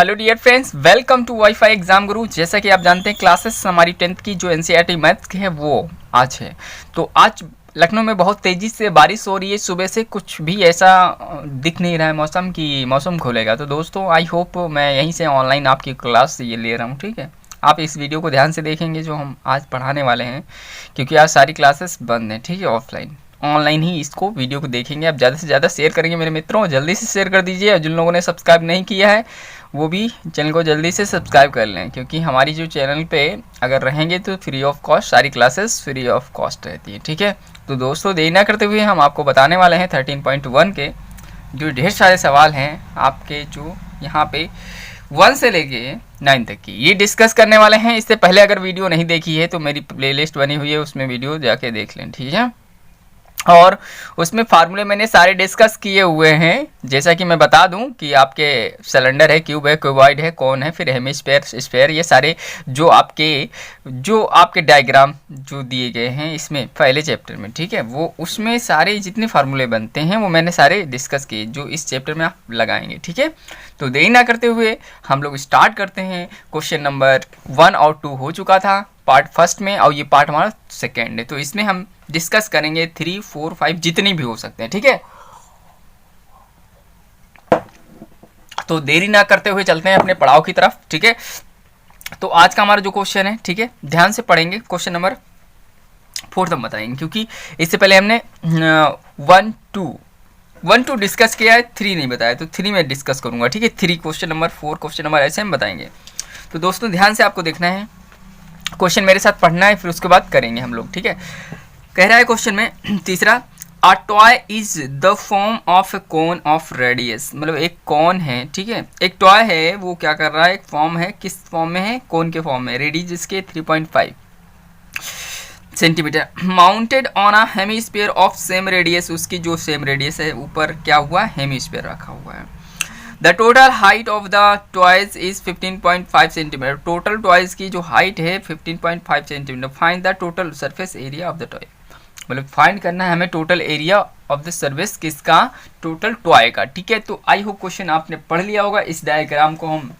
Hello dear friends, welcome to WiFi exam Guru. जैसा कि आप जानते हैं क्लासेस हमारी 10th की जो एनसीईआरटी मैथ की है वो आज है। तो आज लखनऊ में बहुत तेज़ी से बारिश हो रही है। सुबह से कुछ भी ऐसा दिख नहीं रहा है मौसम की मौसम खुलेगा। तो दोस्तों आई होप मैं यहीं से ऑनलाइन आपकी क्लास ये ले रहा हूँ, ठीक है। आप इस वीडियो को ध्यान से देखेंगे जो हम आज पढ़ाने वाले हैं, क्योंकि आज सारी क्लासेस बंद हैं, ठीक है। ऑफलाइन ऑनलाइन ही इसको वीडियो को देखेंगे। आप ज़्यादा से ज़्यादा शेयर करेंगे मेरे मित्रों, जल्दी से शेयर कर दीजिए। और जिन लोगों ने सब्सक्राइब नहीं किया है वो भी चैनल को जल्दी से सब्सक्राइब कर लें, क्योंकि हमारी जो चैनल पे अगर रहेंगे तो फ्री ऑफ कॉस्ट सारी क्लासेस फ्री ऑफ कॉस्ट रहती है, ठीक है। तो दोस्तों देरी ना करते हुए हम आपको बताने वाले हैं 13.1 के जो ढेर सारे सवाल हैं आपके, जो यहाँ पे 1 से लेके 9 तक की ये डिस्कस करने वाले हैं। इससे पहले अगर वीडियो नहीं देखी है तो मेरी प्लेलिस्ट बनी हुई है, उसमें वीडियो जाके देख लें, ठीक है। और उसमें फार्मूले मैंने सारे डिस्कस किए हुए हैं। जैसा कि मैं बता दूं कि आपके सिलेंडर है, क्यूब है, क्यूबॉइड है, कौन है, फिर हेमिस्फीयर, स्फीयर, ये सारे जो आपके डायग्राम जो दिए गए हैं इसमें पहले चैप्टर में, ठीक है, वो उसमें सारे जितने फार्मूले बनते हैं वो मैंने सारे डिस्कस किए जो इस चैप्टर में आप लगाएंगे, ठीक है। तो देरी ना करते हुए हम लोग स्टार्ट करते हैं। क्वेश्चन नंबर 1 और 2 हो चुका था पार्ट फर्स्ट में, और ये पार्ट हमारा सेकेंड है। तो इसमें हम डिस्कस करेंगे 3, 4, 5 जितनी भी हो सकते हैं, ठीक है। तो देरी ना करते हुए चलते हैं अपने पड़ाव की तरफ, ठीक है। तो आज का हमारा जो क्वेश्चन है, ठीक है, ध्यान से पढ़ेंगे। क्वेश्चन नंबर 4 हम बताएंगे, क्योंकि इससे पहले हमने 1 2 डिस्कस किया है, 3 नहीं बताया, तो 3 में डिस्कस करूंगा, ठीक है। 3 क्वेश्चन नंबर, 4 क्वेश्चन नंबर, ऐसे हम बताएंगे। तो दोस्तों ध्यान से आपको देखना है, क्वेश्चन मेरे साथ पढ़ना है, फिर उसके बाद करेंगे हम लोग, ठीक है। कह रहा है क्वेश्चन में तीसरा, a toy is the form of A cone of radius. मतलब एक कौन है, ठीक है, एक टॉय है, वो क्या कर रहा है, एक फॉर्म है, किस फॉर्म में है, कोन के फॉर्म में, रेडियस जिसके 3.5 centimetre, mounted on a hemisphere of same radius, उसकी जो सेम रेडियस है ऊपर क्या हुआ, हेमिस्फीयर रखा हुआ है। The total height of the toys is 15.5 centimetre. Total toys की जो हाइट है 15.5 centimetre. Find the total surface area of the toy. मतलब फाइंड करना है हमें total area of the service किसका, टोटल टॉय का, ठीक है। तो आई होप क्वेश्चन आपने पढ़ लिया होगा। इस डायग्राम को हम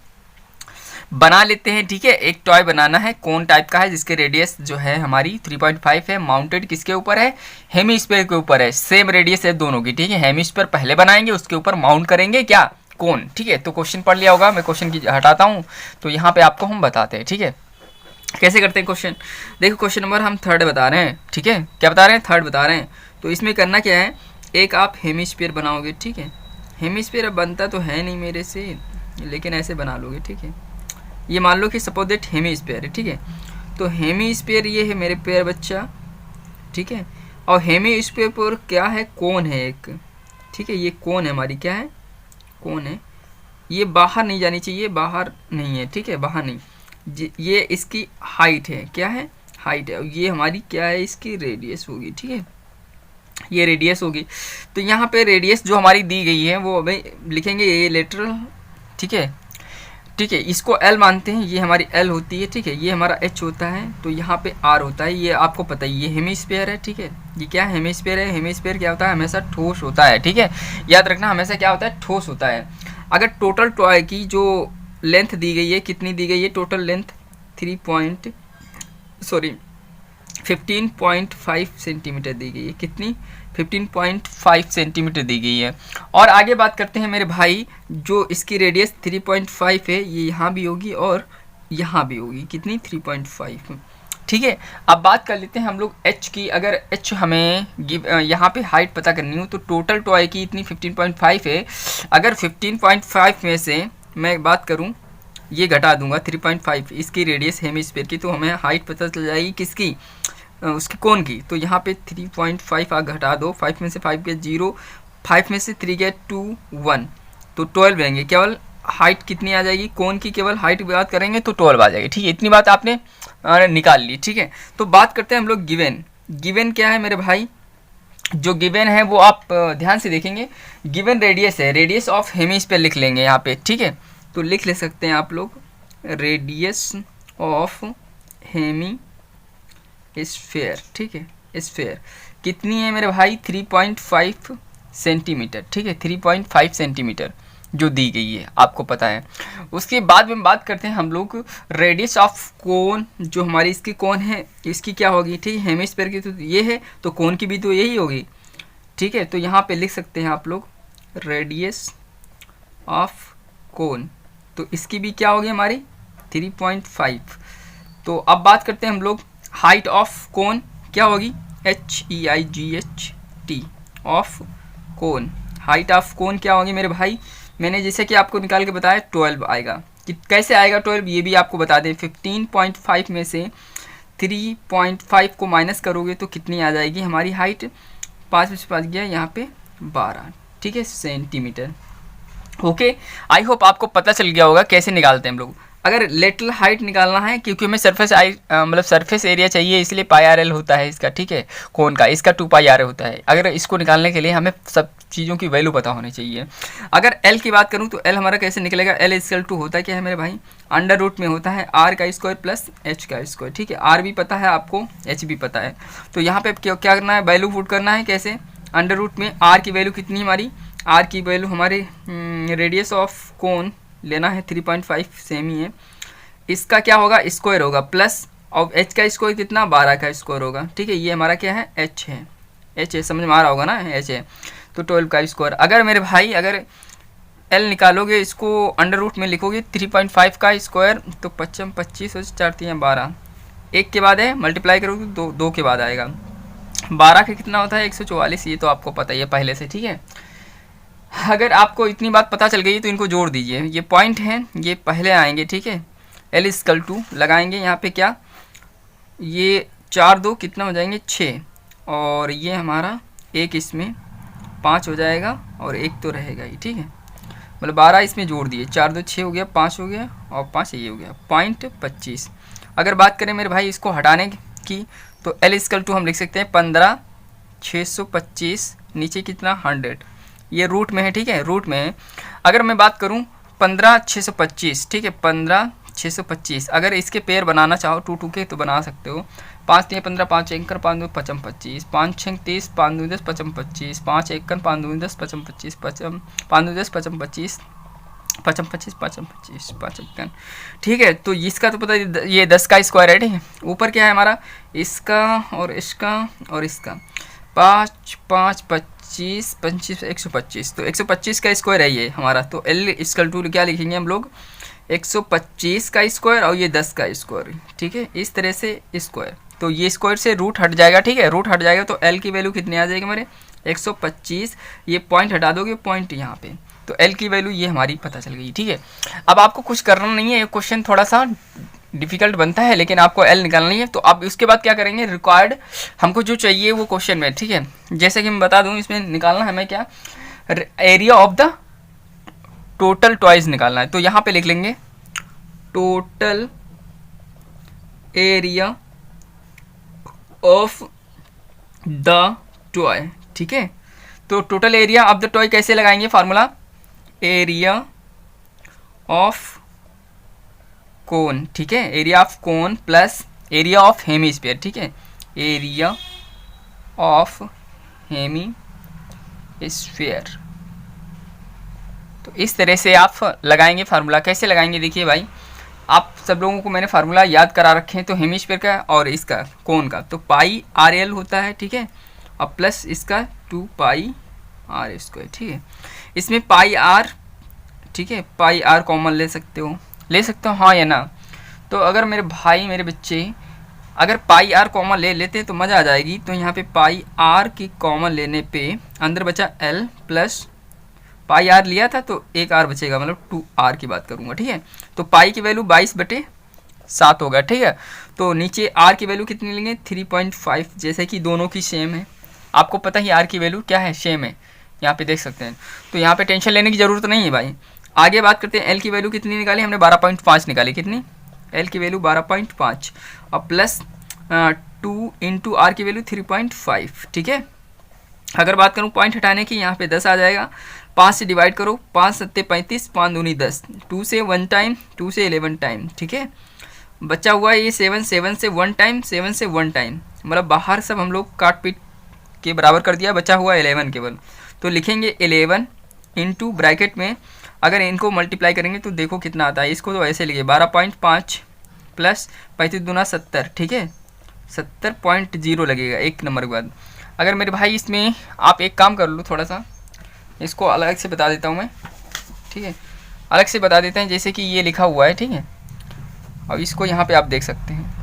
बना लेते हैं, ठीक है। एक टॉय बनाना है, कौन टाइप का है, जिसके रेडियस जो है हमारी 3.5 है, माउंटेड किसके ऊपर है, हेमिस्फीयर के ऊपर है, सेम रेडियस है दोनों की, ठीक है। हेमिस्फीयर पहले बनाएंगे, उसके ऊपर माउंट करेंगे क्या, कौन, ठीक है। तो क्वेश्चन पढ़ लिया होगा, मैं क्वेश्चन की हटाता हूँ, तो यहाँ पे आपको हम बताते हैं, ठीक है, कैसे करते हैं क्वेश्चन। देखो क्वेश्चन नंबर हम 3 बता रहे हैं, ठीक है, क्या बता रहे हैं, 3 बता रहे हैं। तो इसमें करना क्या है, एक आप हेमिस्फीयर बनाओगे, ठीक है। हेमिस्फीयर अब बनता तो है नहीं मेरे से, लेकिन ऐसे बना लोगे, ठीक है। ये मान लो कि सपोज दैट हेमिस्फीयर है, ठीक है। तो हेमिस्फीयर ये है मेरे प्यारे बच्चा, ठीक है। और हेमिस्फीयर पर क्या है, कोन है एक, ठीक है। ये कोन है हमारी, क्या है, कोन है। ये बाहर नहीं जानी चाहिए, बाहर नहीं है, ठीक है, बाहर नहीं। ये इसकी हाइट है, क्या है, हाइट है। और ये हमारी क्या है, इसकी रेडियस होगी, ठीक है, ये रेडियस होगी। तो यहाँ पे रेडियस जो हमारी दी गई है वो अभी लिखेंगे ये लेटरल, ठीक है, ठीक है। इसको L मानते हैं, ये हमारी L होती है, ठीक है। ये हमारा H होता है, तो यहाँ पे R होता है, ये आपको पता ही, ये हेमिस्फीयर है, ठीक है। ये क्या है, हेमिस्फीयर है। हेमिस्फीयर क्या होता है, हमेशा ठोस होता है, ठीक है, याद रखना, हमेशा क्या होता है, ठोस होता है। अगर टोटल टॉय की जो लेंथ दी गई है, कितनी दी गई है, टोटल लेंथ 15.5 सेंटीमीटर दी गई है, कितनी, 15.5 सेंटीमीटर दी गई है। और आगे बात करते हैं मेरे भाई, जो इसकी रेडियस 3.5 है, ये यहाँ भी होगी और यहाँ भी होगी, कितनी, 3.5, ठीक है। अब बात कर लेते हैं हम लोग H की। अगर H हमें यहाँ पे हाइट पता करनी हो तो टोटल टॉय की इतनी 15.5 है। अगर 15.5 में से मैं बात करूँ, ये घटा दूंगा 3.5 इसकी रेडियस हेमिस्फीयर की, तो हमें हाइट पता चल जाएगी किसकी, उसकी कोन की। तो यहाँ पे 3.5 आप घटा दो, 5 में से 5 गए 0, 5 में से 3 गए 2, 1, तो 12 रहेंगे। केवल हाइट कितनी आ जाएगी, कोन की केवल हाइट की बात करेंगे तो 12 आ जाएगी, ठीक है। इतनी बात आपने निकाल ली, ठीक है। तो बात करते हैं हम लोग गिवन। गिवन क्या है मेरे भाई, जो गिवन है वो आप ध्यान से देखेंगे। गिवन रेडियस है, रेडियस ऑफ हेमिस्फीयर लिख लेंगे यहाँ पे, ठीक है। तो लिख ले सकते हैं आप लोग, रेडियस ऑफ हेमिस्फीयर, ठीक है, स्फीयर कितनी है मेरे भाई, 3.5 सेंटीमीटर, ठीक है, 3.5 सेंटीमीटर। जो दी गई है, आपको पता है। उसके बाद में बात करते हैं हम लोग रेडियस ऑफ कोन, जो हमारी इसकी कोन है इसकी क्या होगी, ठीक है, हेमिस्फीयर की तो ये है, तो कोन की भी तो यही होगी, ठीक है। तो यहाँ पे लिख सकते हैं आप लोग रेडियस ऑफ कोन, तो इसकी भी क्या होगी हमारी 3.5। तो अब बात करते हैं हम लोग हाइट ऑफ कोन, क्या होगी HEIGHT of cone, height of cone क्या होगी मेरे भाई, मैंने जैसे कि आपको निकाल के बताया 12 आएगा। कि कैसे आएगा 12 ये भी आपको बता दें। 15.5 में से 3.5 को माइनस करोगे तो कितनी आ जाएगी हमारी हाइट, 5 में से 5 गया यहाँ पे 12, ठीक है, सेंटीमीटर। ओके, आई होप आपको पता चल गया होगा कैसे निकालते हैं हम लोग। अगर लेटरल हाइट निकालना है, क्योंकि हमें सरफेस मतलब सरफेस एरिया चाहिए, इसलिए पाई आर एल होता है इसका, ठीक है, कोन का, इसका 2 पाई आर होता है। अगर इसको निकालने के लिए हमें सब चीज़ों की वैल्यू पता होनी चाहिए। अगर एल की बात करूँ तो एल हमारा कैसे निकलेगा, एल इक्वल टू होता है क्या है मेरे भाई, अंडर रूट में होता है आर का स्क्वायर प्लस एच का स्क्वायर, ठीक है। आर भी पता है आपको, एच भी पता है। तो यहाँ पे क्या करना है, वैल्यू पुट करना है कैसे, अंडर रूट में आर की वैल्यू कितनी हमारी, आर की वैल्यू हमारे रेडियस ऑफ कोन लेना है 3.5, सेम ही है। इसका क्या होगा, स्क्वायर होगा प्लस, और एच का स्क्वायर कितना 12 का स्क्वायर होगा, ठीक है। ये हमारा क्या है एच है, एच है, समझ में आ रहा होगा ना, एच है, तो 12 का स्क्वायर। अगर मेरे भाई अगर एल निकालोगे, इसको अंडर रूट में लिखोगे 3.5 का स्क्वायर, तो 25 25 और 4 3 12, एक के बाद है, मल्टीप्लाई करोगे तो दो के बाद आएगा। 12 का कितना होता है 144, ये तो आपको पता ही है पहले से, ठीक है। अगर आपको इतनी बात पता चल गई तो इनको जोड़ दीजिए, ये पॉइंट हैं ये पहले आएंगे, ठीक है। एल इक्वल टू लगाएंगे यहाँ पे क्या, ये 4 2 कितना हो जाएंगे 6, और ये हमारा एक इसमें 5 हो जाएगा, और एक तो रहेगा ही, ठीक है। मतलब 12 इसमें जोड़ दिए, 4 2 6 हो गया, 5 हो गया, और 5 ये हो गया, 0.25। अगर बात करें मेरे भाई इसको हटाने की, तो एल इक्वल टू हम लिख सकते हैं 15 625, नीचे कितना 100, ये रूट में है, ठीक है, रूट में है। अगर मैं बात करूं 15 625, ठीक है, 15 625, अगर इसके पेयर बनाना चाहो 2 2 के तो बना सकते हो। 5 3 15, 5 1 5 2 55 25, 5 6 30, 5 2 10 55 25, 5 1 5 2 10 55 25, 5 2 10 55 25, 55 25 55 25 55, ठीक है। तो इसका तो पता है ये 10 का स्क्वायर है, ठीक है। ऊपर क्या है हमारा, इसका और इसका और इसका, 5 5 25 25 125, तो 125 का स्क्वायर है ये हमारा। तो एल इक्वल टू क्या लिखेंगे हम लोग, 125 का स्क्वायर और ये 10 का स्क्वायर, ठीक है, इस तरह से स्क्वायर। तो ये स्क्वायर से रूट हट जाएगा, ठीक है, रूट हट जाएगा तो एल की वैल्यू कितनी आ जाएगी हमारे 125, ये पॉइंट हटा दोगे, पॉइंट यहाँ पे, तो एल की वैल्यू ये हमारी पता चल गई, ठीक है। अब आपको कुछ करना नहीं है, ये क्वेश्चन थोड़ा सा डिफिकल्ट बनता है, लेकिन आपको एल निकालनी है। तो अब उसके बाद क्या करेंगे, रिक्वायर्ड हमको जो चाहिए वो क्वेश्चन में, ठीक है। जैसे कि मैं बता दूं, इसमें निकालना है हमें क्या, area of the total toys निकालना है। तो यहाँ पे लिख लेंगे total area of the toy, ठीक है। तो total area of the toy कैसे लगाएंगे, फार्मूला एरिया ऑफ कोन, ठीक है, area of cone plus area of hemisphere, ठीक है, एरिया ऑफ हेमीस्फीयर। तो इस तरह से आप लगाएंगे फार्मूला। कैसे लगाएंगे देखिए भाई, आप सब लोगों को मैंने फार्मूला याद करा रखे हैं, तो हेमीस्फीयर का और इसका कोन का तो पाई आर एल होता है, ठीक है, और प्लस इसका 2 पाई आर स्क्वायर, ठीक है। इसमें पाई आर, ठीक है, पाई आर कॉमन ले सकते हो हाँ या ना। तो अगर मेरे भाई मेरे बच्चे अगर पाई आर कॉमन ले लेते तो मज़ा आ जाएगी। तो यहाँ पे पाई आर की कॉमन लेने पे अंदर बचा एल प्लस पाई आर लिया था तो एक आर बचेगा, मतलब 2 आर की बात करूँगा, ठीक है। तो पाई की वैल्यू 22/7 होगा, ठीक है। तो नीचे आर की वैल्यू कितनी लेंगे 3.5, जैसे कि दोनों की सेम है, आपको पता ही आर की वैल्यू क्या है, सेम है, यहाँ पे देख सकते हैं। तो यहाँ पे टेंशन लेने की ज़रूरत नहीं है भाई। आगे बात करते हैं, एल की वैल्यू कितनी निकाली हमने 12.5 निकाली, कितनी एल की वैल्यू 12.5 और प्लस 2 इंटू आर की वैल्यू 3.5, ठीक है। अगर बात करूँ पॉइंट हटाने की, यहाँ पे 10 आ जाएगा, 5 से डिवाइड करो, 5 7 35, 5 दूनी 10, 2 से 1 टाइम, 2 से 11 टाइम, ठीक है। बचा हुआ है ये 7 से 1 टाइम, 7 से 1 टाइम, मतलब बाहर सब हम लोग काट पीट के बराबर कर दिया, बचा हुआ 11 केवल। तो लिखेंगे 11 इंटू ब्रैकेट में अगर इनको मल्टीप्लाई करेंगे तो देखो कितना आता है। इसको तो ऐसे लिखिए 12.5 प्लस 35 दूना 70, ठीक है 70.0 लगेगा एक नंबर के बाद। अगर मेरे भाई इसमें आप एक काम कर लो, थोड़ा सा इसको अलग से बता देता हूँ मैं, ठीक है अलग से बता देते हैं। जैसे कि ये लिखा हुआ है, ठीक है, और इसको यहाँ पे आप देख सकते हैं।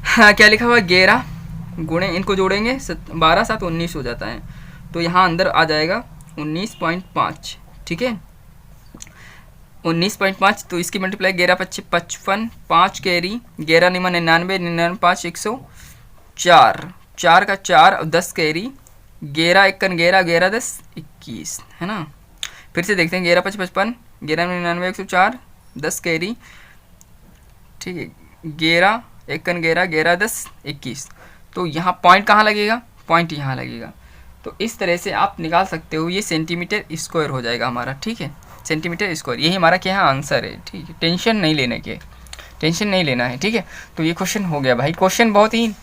हाँ क्या लिखा हुआ है, 11 गुणे, इनको जोड़ेंगे 12 7 19 हो जाता है, तो यहाँ अंदर आ जाएगा 19.5, ठीक है 19.5। तो इसकी मल्टीप्लाई 11 25 55, 5 कैरी, 11 निमा 99, 99 5 104, 4 का 4 और 10 कैरी, 11 1 11, 11 10 21, है ना। फिर से देखते हैं 11 5 55, 11 99 104, 10 कैरी, ठीक है 11 1 11, 11 10 21। तो यहाँ पॉइंट कहाँ लगेगा, पॉइंट यहाँ लगेगा। तो इस तरह से आप निकाल सकते हो, ये सेंटीमीटर स्क्वायर हो जाएगा हमारा, ठीक है सेंटीमीटर स्क्वायर, यही हमारा क्या है आंसर है, ठीक है। टेंशन नहीं लेने के, टेंशन नहीं लेना है, ठीक है। तो ये क्वेश्चन हो गया भाई, क्वेश्चन बहुत ही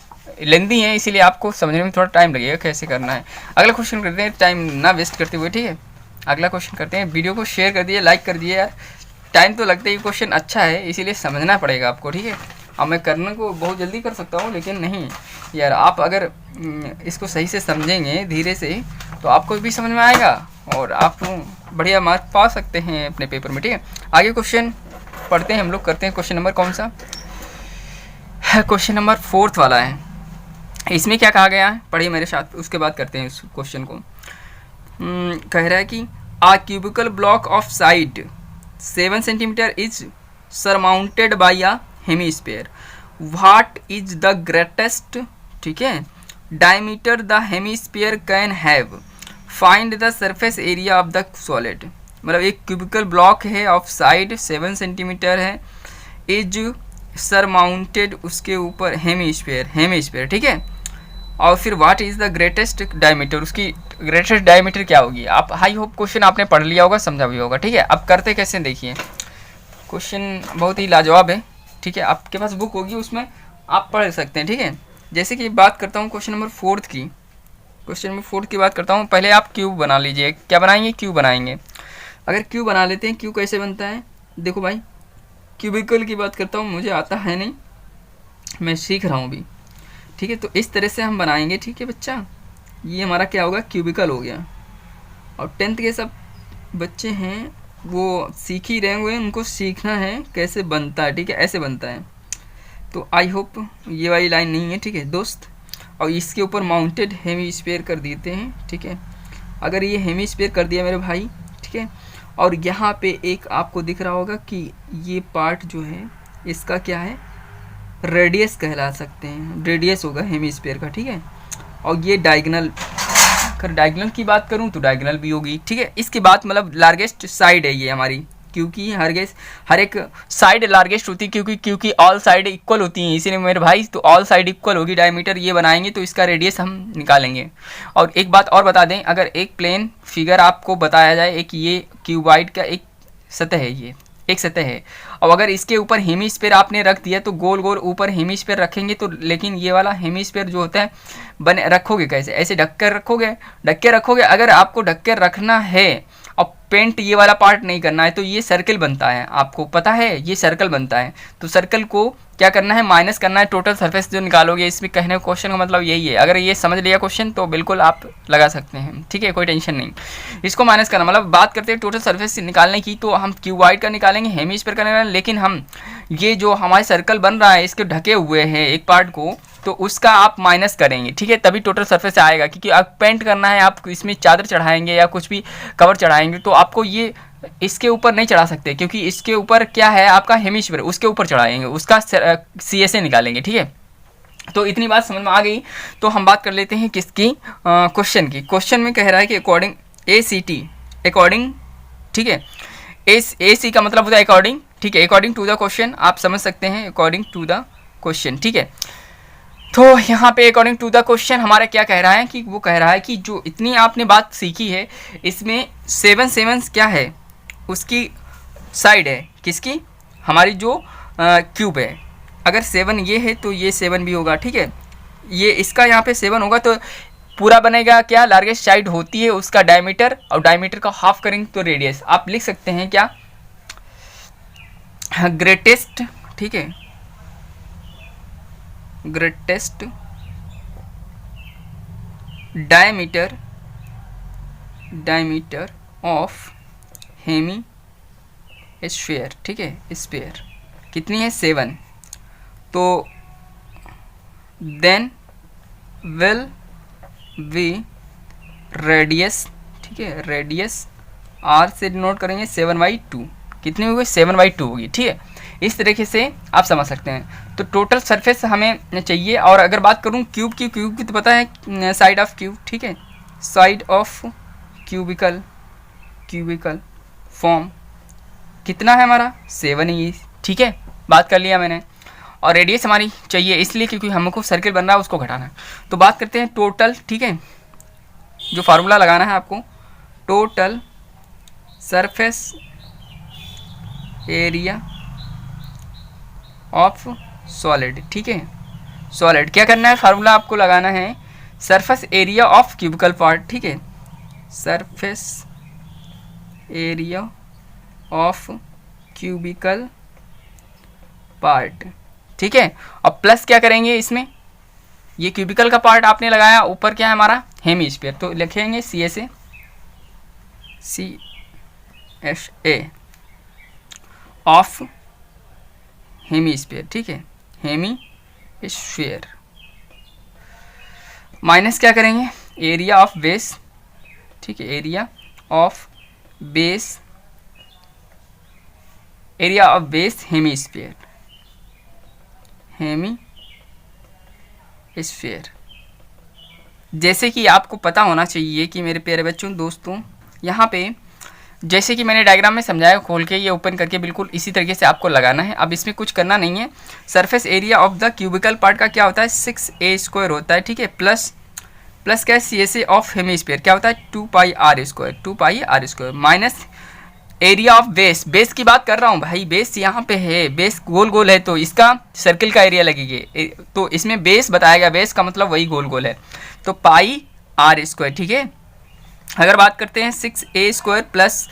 लेंदी है इसीलिए आपको समझने में थोड़ा टाइम लगेगा कैसे करना है। अगला क्वेश्चन करते हैं, टाइम ना वेस्ट करते हुए, ठीक है अगला क्वेश्चन करते हैं। वीडियो को शेयर कर दिए, लाइक कर दिए यार, टाइम तो लगता है, ये क्वेश्चन अच्छा है इसीलिए समझना पड़ेगा आपको, ठीक है। अब मैं करने को बहुत जल्दी कर सकता हूँ लेकिन नहीं यार, आप अगर इसको सही से समझेंगे धीरे से तो आपको भी समझ में आएगा और आप बढ़िया मार्क पा सकते हैं अपने पेपर में, ठीक है। आगे क्वेश्चन पढ़ते हैं हम लोग, करते हैं क्वेश्चन नंबर कौन सा, क्वेश्चन नंबर 4 वाला है। इसमें क्या कहा गया है, पढ़िए मेरे साथ, उसके बाद करते हैं इस क्वेश्चन को। कह रहा है कि a cubical block of side 7 centimetre is surmounted by a hemisphere, what is the greatest, ठीक है diameter the hemisphere can have, find the surface area of the solid. मतलब एक क्यूबिकल ब्लॉक है ऑफ साइड 7 सेंटीमीटर है, is surmounted, उसके ऊपर hemisphere, ठीक है। और फिर what is the greatest diameter, उसकी ग्रेटेस्ट डायमीटर क्या होगी। आप हाई होप क्वेश्चन आपने पढ़ लिया होगा, समझा भी होगा, ठीक है। अब करते कैसे देखिए, क्वेश्चन बहुत ही लाजवाब है, ठीक है। आपके पास बुक होगी उसमें आप पढ़ सकते हैं, ठीक है। जैसे कि बात करता हूँ क्वेश्चन नंबर 4 की, क्वेश्चन नंबर 4 की बात करता हूँ। पहले आप क्यूब बना लीजिए, क्या बनाएंगे, क्यूब बनाएंगे। अगर क्यूब बना लेते हैं, क्यूब कैसे बनता है देखो भाई, क्यूबिकल की बात करता हूँ, मुझे आता है नहीं, मैं सीख रहा हूँ अभी, ठीक है। तो इस तरह से हम बनाएंगे, ठीक है बच्चा, ये हमारा क्या होगा, क्यूबिकल हो गया। और 10th के सब बच्चे हैं वो सीख ही रहे हुए, उनको सीखना है कैसे बनता है, ठीक है ऐसे बनता है। तो आई होप ये वाली लाइन नहीं है, ठीक है दोस्त। और इसके ऊपर माउंटेड हेमीस्फीयर कर देते हैं, ठीक है। अगर ये हेमीस्फीयर कर दिया मेरे भाई, ठीक है, और यहाँ पे एक आपको दिख रहा होगा कि ये पार्ट जो है इसका क्या है, रेडियस कहला सकते हैं, रेडियस होगा हेमीस्फीयर का, ठीक है। और ये डायगोनल, अगर डायगोनल की बात करूँ तो डायगोनल भी होगी, ठीक है। इसके बाद मतलब लार्जेस्ट साइड है ये हमारी, क्योंकि हर एक साइड लार्जेस्ट होती है, क्योंकि ऑल साइड इक्वल होती हैं, इसीलिए मेरे भाई तो ऑल साइड इक्वल होगी। डायमीटर ये बनाएंगे तो इसका रेडियस हम निकालेंगे। और एक बात और बता दें, अगर एक प्लेन फिगर आपको बताया जाए, एक ये क्यूबाइड का एक सतह है, ये एक सतह है, और अगर इसके ऊपर हेमीस्फीयर आपने रख दिया तो गोल गोल ऊपर हेमीस्फीयर रखेंगे तो, लेकिन ये वाला हेमीस्फीयर जो होता है बने रखोगे कैसे, ऐसे ढक कर रखोगे। अगर आपको ढक कर रखना है और पेंट ये वाला पार्ट नहीं करना है तो ये सर्कल बनता है, आपको पता है ये सर्कल बनता है। तो सर्कल को क्या करना है, माइनस करना है, टोटल सरफेस जो निकालोगे। इसमें कहने का क्वेश्चन का मतलब यही है। अगर ये समझ लिया क्वेश्चन तो बिल्कुल आप लगा सकते हैं, ठीक है कोई टेंशन नहीं। इसको माइनस करना मतलब बात करते हैं टोटल सरफेस निकालने की, तो हम क्यूबाइड का निकालेंगे, हेमीस्फीयर का निकालेंगे, लेकिन हम ये जो हमारे सर्कल बन रहा है इसके ढके हुए हैं एक पार्ट को, तो उसका आप माइनस करेंगे, ठीक है, तभी टोटल सरफेस आएगा। क्योंकि आप पेंट करना है, आप इसमें चादर चढ़ाएंगे या कुछ भी कवर चढ़ाएंगे तो आपको ये इसके ऊपर नहीं चढ़ा सकते, क्योंकि इसके ऊपर क्या है आपका हेमीस्फीयर, उसके ऊपर चढ़ाएंगे, उसका CSA निकालेंगे, ठीक है। तो इतनी बात समझ में आ गई। तो हम बात कर लेते हैं किसकी, क्वेश्चन की। क्वेश्चन में कह रहा है कि अकॉर्डिंग ACT, अकॉर्डिंग, ठीक है, AC का मतलब होता है अकॉर्डिंग, ठीक है, अकॉर्डिंग टू द क्वेश्चन, आप समझ सकते हैं अकॉर्डिंग टू द क्वेश्चन, ठीक है। तो यहाँ पे अकॉर्डिंग टू द क्वेश्चन हमारा क्या कह रहा है कि वो कह रहा है कि जो इतनी आपने बात सीखी है इसमें 7 क्या है, उसकी साइड है, किसकी, हमारी जो क्यूब है। अगर 7 ये है तो ये 7 भी होगा, ठीक है, ये इसका यहाँ पे 7 होगा तो पूरा बनेगा क्या, लार्जेस्ट साइड होती है उसका डायमीटर, और डायमीटर का हाफ करेंगे तो रेडियस। आप लिख सकते हैं क्या, ग्रेटेस्ट, ठीक है, greatest diameter of hemisphere, ठीक है, स्फीयर कितनी है 7, तो देन विल बी रेडियस, ठीक है, रेडियस आर से डिनोट करेंगे 7/2, कितनी होगी 7/2 होगी, ठीक है। इस तरीके से आप समझ सकते हैं। तो टोटल सरफेस हमें चाहिए। और अगर बात करूं क्यूब की तो पता है साइड ऑफ क्यूब, ठीक है, साइड ऑफ क्यूबिकल फॉर्म कितना है हमारा 7 ही, ठीक है, बात कर लिया मैंने। और रेडियस हमारी चाहिए इसलिए क्योंकि हमको सर्किल बन रहा है उसको घटाना है। तो बात करते हैं टोटल, ठीक है, जो फार्मूला लगाना है आपको, total surface area of solid, ठीक है, सॉलिड क्या करना है, फार्मूला आपको लगाना है surface area of cubical part, ठीक है, surface area of cubical part, ठीक है। और प्लस क्या करेंगे इसमें, ये क्यूबिकल का पार्ट आपने लगाया, ऊपर क्या है हमारा हेमीस्फीयर, तो लिखेंगे CSA ऑफ हेमीस्फीयर, ठीक है, हेमीस्फीयर माइनस क्या करेंगे एरिया ऑफ बेस, ठीक है, एरिया ऑफ बेस हेमीस्फीयर जैसे कि आपको पता होना चाहिए कि मेरे प्यारे बच्चों दोस्तों, यहाँ पे जैसे कि मैंने डायग्राम में समझाया, खोल के ये ओपन करके बिल्कुल इसी तरीके से आपको लगाना है। अब इसमें कुछ करना नहीं है। Surface area of the cubical part का क्या होता है 6a² होता है, ठीक है, प्लस क्या है CSA ऑफ हेमीस्फीयर क्या होता है 2πr² minus area of base की बात कर रहा हूँ भाई, बेस यहाँ पे है, बेस गोल गोल है तो इसका सर्किल का एरिया लगेगी, तो इसमें बेस बताया गया, बेस का मतलब वही गोल है, तो πr², ठीक है। अगर बात करते हैं 6a² प्लस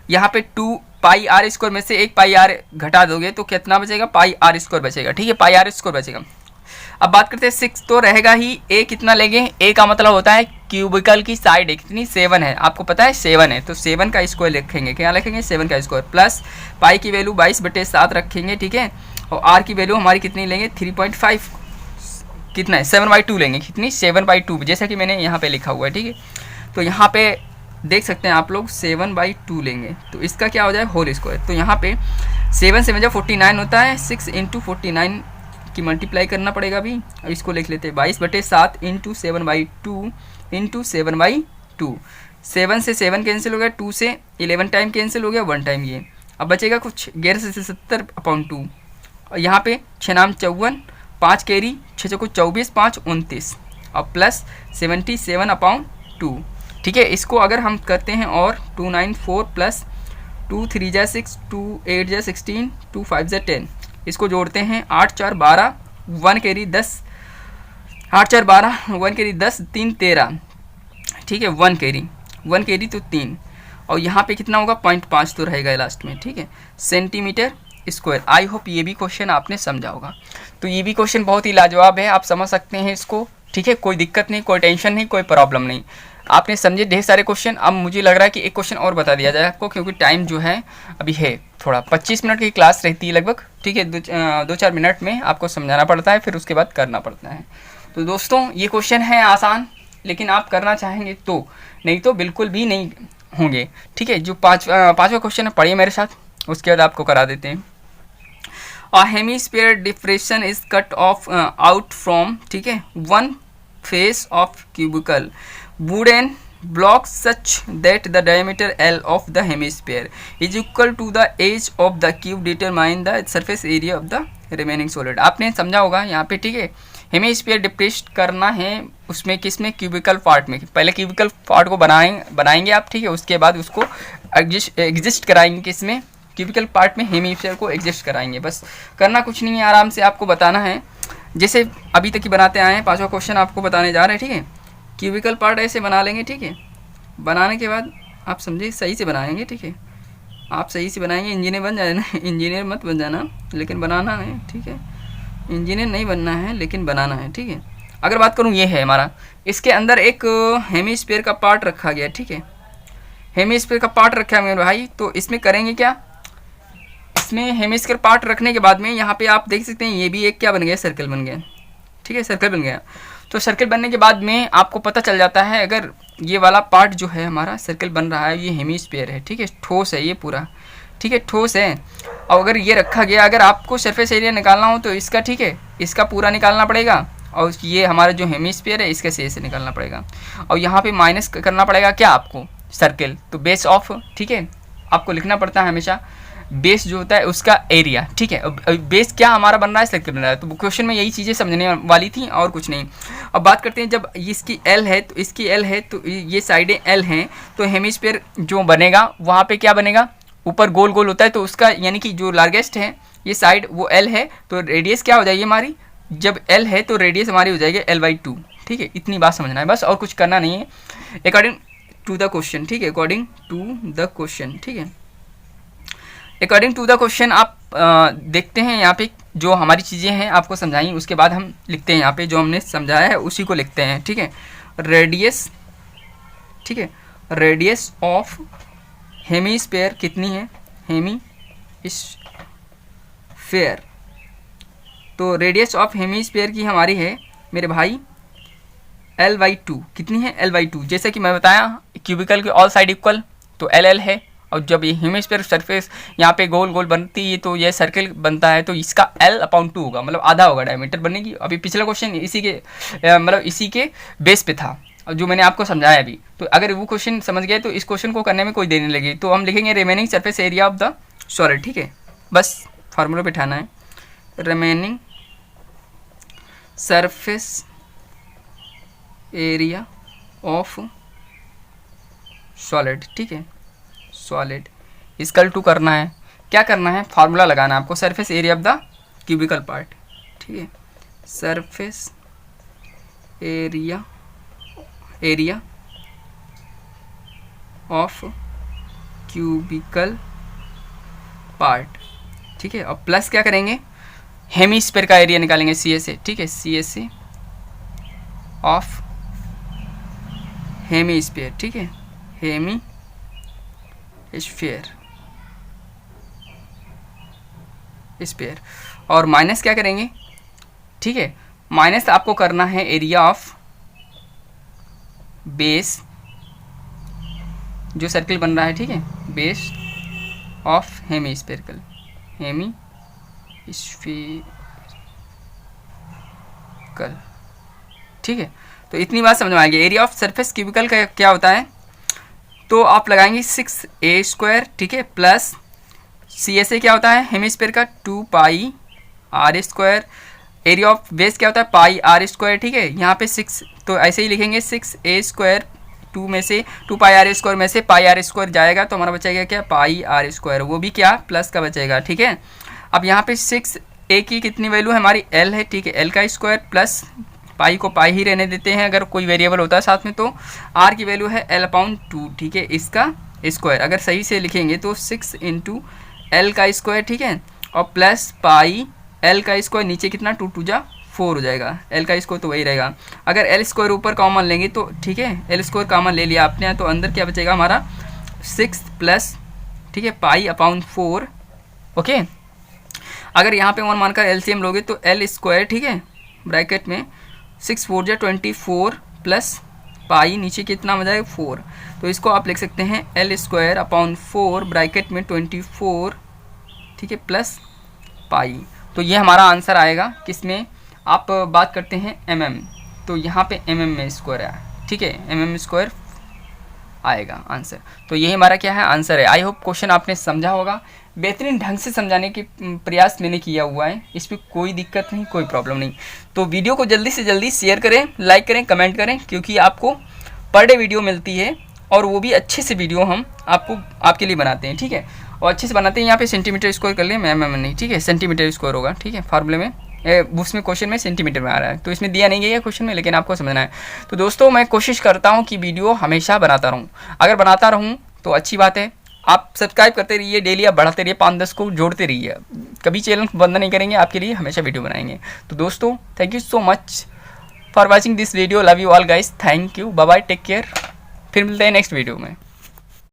यहाँ पे 2πr² में से एक πr घटा दोगे तो कितना बचेगा πr² बचेगा, ठीक है, πr² बचेगा। अब बात करते हैं 6 तो रहेगा ही, a कितना लेंगे, a का मतलब होता है क्यूबिकल की साइड कितनी 7 है, आपको पता है 7 है, तो 7 का स्क्वायर लिखेंगे, क्या लिखेंगे 7 का स्क्वायर, प्लस पाई की वैल्यू 22/7 रखेंगे, ठीक है, और r की वैल्यू हमारी कितनी लेंगे 3.5, कितना है 7/2 लेंगे, कितनी 7/2, जैसा कि मैंने यहाँ पे लिखा हुआ है, ठीक है। तो यहाँ पे देख सकते हैं आप लोग 7/2 लेंगे, तो इसका क्या हो जाए होल स्क्वायर, तो यहाँ पे 7 से जब 49 होता है, 6 × 49 की मल्टीप्लाई करना पड़ेगा अभी। अब इसको लिख लेते हैं 22/7 × 7/2 × 7/2, 7 से 7 कैंसिल हो गया, 2 से 11 टाइम कैंसिल हो गया, 1 टाइम ये, अब बचेगा कुछ 1170/2, और यहाँ पे 6 नाम 54, 5 कैरी, 6 चौको 24, 5 29, और प्लस 77/2, ठीक है। इसको अगर हम करते हैं और 294 प्लस 2 3 जा 6, 2 8 जा 16, 2 5 जा 10, इसको जोड़ते हैं 8 4 12, 1 कैरी 10, 8 4 12, 1 कैरी 10, 3 13, ठीक है, 1 कैरी तो 3, और यहाँ पे कितना होगा 0.5 तो रहेगा लास्ट में, ठीक है, सेंटीमीटर स्क्वायर। आई होप ये भी क्वेश्चन आपने समझा होगा। तो ये भी क्वेश्चन बहुत ही लाजवाब है, आप समझ सकते हैं इसको, ठीक है, कोई दिक्कत नहीं, कोई टेंशन नहीं, कोई प्रॉब्लम नहीं, आपने समझे ढेर सारे क्वेश्चन। अब मुझे लग रहा है कि एक क्वेश्चन और बता दिया जाए आपको, क्योंकि टाइम जो है अभी है थोड़ा 25 मिनट की क्लास रहती है लगभग, ठीक है, 2-4 मिनट में आपको समझाना पड़ता है, फिर उसके बाद करना पड़ता है। तो दोस्तों ये क्वेश्चन है आसान, लेकिन आप करना चाहेंगे तो, नहीं तो बिल्कुल भी नहीं होंगे, ठीक है। जो पाँचवा क्वेश्चन है पढ़िए मेरे साथ, उसके बाद आपको करा देते हैं। A hemisphere diffraction is cut off out from, ठीक है, one face of cubicle wooden block such that the diameter L of the hemisphere is equal to the edge of the cube. Determine the surface area of the remaining solid. आपने समझा होगा यहाँ पे, ठीक है, hemisphere depress करना है, उसमें किसमें क्यूबिकल पार्ट में, पहले क्यूबिकल पार्ट को बनाएंगे आप, ठीक है, उसके बाद उसको एग्जिस्ट कराएंगे किसमें क्यूबिकल पार्ट में, हेमीस्फीयर को एग्जिस्ट कराएंगे। बस करना कुछ नहीं है, आराम से आपको बताना है, जैसे अभी तक ही बनाते आए हैं। 5वां क्वेश्चन आपको बताने जा रहे हैं, ठीक है। क्यूबिकल पार्ट ऐसे बना लेंगे, ठीक है। बनाने के बाद आप समझिए सही से बनाएंगे, ठीक है। आप सही से बनाएंगे, इंजीनियर बन जाए ना, इंजीनियर मत बन जाना, लेकिन बनाना है, ठीक है। इंजीनियर नहीं बनना है लेकिन बनाना है, ठीक है। अगर बात करूँ, ये है हमारा, इसके अंदर एक हेमीस्फीयर का पार्ट रखा गया, ठीक है। हेमीस्फीयर का पार्ट रखा है मेरे भाई, तो इसमें करेंगे क्या, इसमें हेमीस्फीयर पार्ट रखने के बाद में यहाँ पे आप देख सकते हैं ये भी एक क्या बन गया, सर्कल बन गया, ठीक है, सर्कल बन गया। तो सर्कल बनने के बाद में आपको पता चल जाता है, अगर ये वाला पार्ट जो है हमारा सर्कल बन रहा है, ये हेमीस्फीयर है, ठीक है, ठोस है ये पूरा, ठीक है, ठोस है। और अगर ये रखा गया, अगर आपको सरफेस एरिया निकालना हो तो इसका, ठीक है, इसका पूरा निकालना पड़ेगा, और ये हमारा जो हेमीस्फीयर है इसका से निकालना पड़ेगा, और यहाँ पे माइनस करना पड़ेगा क्या आपको, सर्कल, तो बेस ऑफ, ठीक है, आपको लिखना पड़ता है हमेशा बेस जो होता है उसका एरिया, ठीक है। अब बेस क्या हमारा बन रहा है, सर्कल बन रहा है, तो क्वेश्चन में यही चीज़ें समझने वाली थी और कुछ नहीं। अब बात करते हैं, जब इसकी एल है तो इसकी एल है, तो ये साइडें एल हैं, तो हेमीस्फीयर जो बनेगा वहाँ पे क्या बनेगा, ऊपर गोल गोल होता है, तो उसका यानी कि जो लार्जेस्ट है ये साइड वो एल है, तो रेडियस क्या हो जाएगी हमारी, जब एल है तो रेडियस हमारी हो जाएगी L/2, ठीक है। इतनी बात समझना है बस, और कुछ करना नहीं है, अकॉर्डिंग टू द क्वेश्चन, ठीक है, अकॉर्डिंग टू द क्वेश्चन, ठीक है। अकॉर्डिंग टू द क्वेश्चन आप देखते हैं यहाँ पे जो हमारी चीज़ें हैं आपको समझाई, उसके बाद हम लिखते हैं यहाँ पे जो हमने समझाया है उसी को लिखते हैं, ठीक है। रेडियस, ठीक है, रेडियस ऑफ हेमीस्फीयर कितनी है, हेमीस्फीयर, तो रेडियस ऑफ हेमीस्फीयर की हमारी है मेरे भाई L/2, कितनी है L/2, जैसे कि मैं बताया क्यूबिकल के ऑल साइड इक्वल, तो L है, और जब ये हेमीस्फीयर सरफेस यहाँ पे गोल गोल बनती है तो ये सर्कल बनता है, तो इसका L/2 होगा, मतलब आधा होगा डायमीटर बनने की। अभी पिछला क्वेश्चन इसी के मतलब इसी के बेस पे था जो मैंने आपको समझाया अभी, तो अगर वो क्वेश्चन समझ गए तो इस क्वेश्चन को करने में कोई देर नहीं लगी, तो हम लिखेंगे remaining surface area of the solid, ठीक है, बस फार्मूला बिठाना है, remaining surface area of solid, ठीक है, सॉलिड इक्वल टू करना है, क्या करना है, फार्मूला लगाना है आपको, surface area of the cubical part, ठीक है, surface area of cubical part, ठीक है, और प्लस क्या करेंगे, हेमीस्फीयर का एरिया निकालेंगे CSA, ठीक है, CSA ऑफ हेमीस्फीयर, ठीक है, हेमीस्फीयर, और माइनस क्या करेंगे, ठीक है, माइनस आपको करना है एरिया ऑफ बेस जो सर्कल बन रहा है, ठीक है, बेस ऑफ हेमीस्फीयरिकल, ठीक है। तो इतनी बात समझ में आएगी। एरिया ऑफ सरफेस क्यूबिकल का क्या होता है, तो आप लगाएंगे 6a², ठीक है, प्लस CSA क्या होता है हेमीस्फीयर का 2πr², एरिया ऑफ बेस क्या होता है πr², ठीक है, यहाँ पे 6, तो ऐसे ही लिखेंगे 6a², 2 में से 2πr² में से πr² जाएगा, तो हमारा बचेगा क्या πr², वो भी क्या प्लस का बचेगा, ठीक है। अब यहाँ पे 6a की कितनी वैल्यू है हमारी L है, ठीक है, L का स्क्वायर प्लस पाई को पाई ही रहने देते हैं, अगर कोई वेरिएबल होता है साथ में, तो R की वैल्यू है L/2, ठीक है, इसका स्क्वायर अगर सही से लिखेंगे तो 6 × L का स्क्वायर, ठीक है, और प्लस पाई L का स्क्वायर, नीचे कितना 2 2 जा 4 हो जाएगा, L का स्क्वायर तो वही रहेगा। अगर L स्क्वायर ऊपर कॉमन लेंगे तो ठीक है, L स्क्वायर कॉमन ले लिया आपने, तो अंदर क्या बचेगा हमारा 6 प्लस, ठीक है, π/4, ओके। अगर यहाँ पे 1 मानकर एलसीएम लोगे तो L स्क्वायर, ठीक है, ब्रैकेट में 6 4 जा 24 प्लस पाई, नीचे कितना हो जाएगा 4, तो इसको आप लिख सकते हैं L²/4 ब्रैकेट में 24, ठीक है, प्लस पाई। तो ये हमारा आंसर आएगा किसमें, आप बात करते हैं mm, तो यहाँ पे mm में स्क्वायर है, ठीक है, mm² आएगा आंसर। तो यही हमारा क्या है आंसर है। आई होप क्वेश्चन आपने समझा होगा, बेहतरीन ढंग से समझाने की प्रयास मैंने किया हुआ है, इसमें कोई दिक्कत नहीं, कोई प्रॉब्लम नहीं। तो वीडियो को जल्दी से जल्दी शेयर करें, लाइक करें, कमेंट करें, क्योंकि आपको पर डे वीडियो मिलती है, और वो भी अच्छे से वीडियो हम आपके लिए बनाते हैं, ठीक है, और अच्छे से बनाते हैं। यहाँ पे सेंटीमीटर स्क्वायर कर लें, mm नहीं, ठीक है, सेंटीमीटर स्क्वायर होगा, ठीक है, फार्मूले में उसमें क्वेश्चन में सेंटीमीटर में आ रहा है, तो इसमें दिया नहीं गया है क्वेश्चन में, लेकिन आपको समझना है। तो दोस्तों मैं कोशिश करता हूँ कि वीडियो हमेशा बनाता रहूँ, अगर बनाता रहूँ तो अच्छी बात है। आप सब्सक्राइब करते रहिए, डेली आप बढ़ाते रहिए, 5-10 को जोड़ते रहिए, कभी चैनल बंद नहीं करेंगे, आपके लिए हमेशा वीडियो बनाएंगे। तो दोस्तों thank you so much for watching this video, love you all guys, thank you, bye bye, take care, फिर मिलते हैं नेक्स्ट वीडियो में।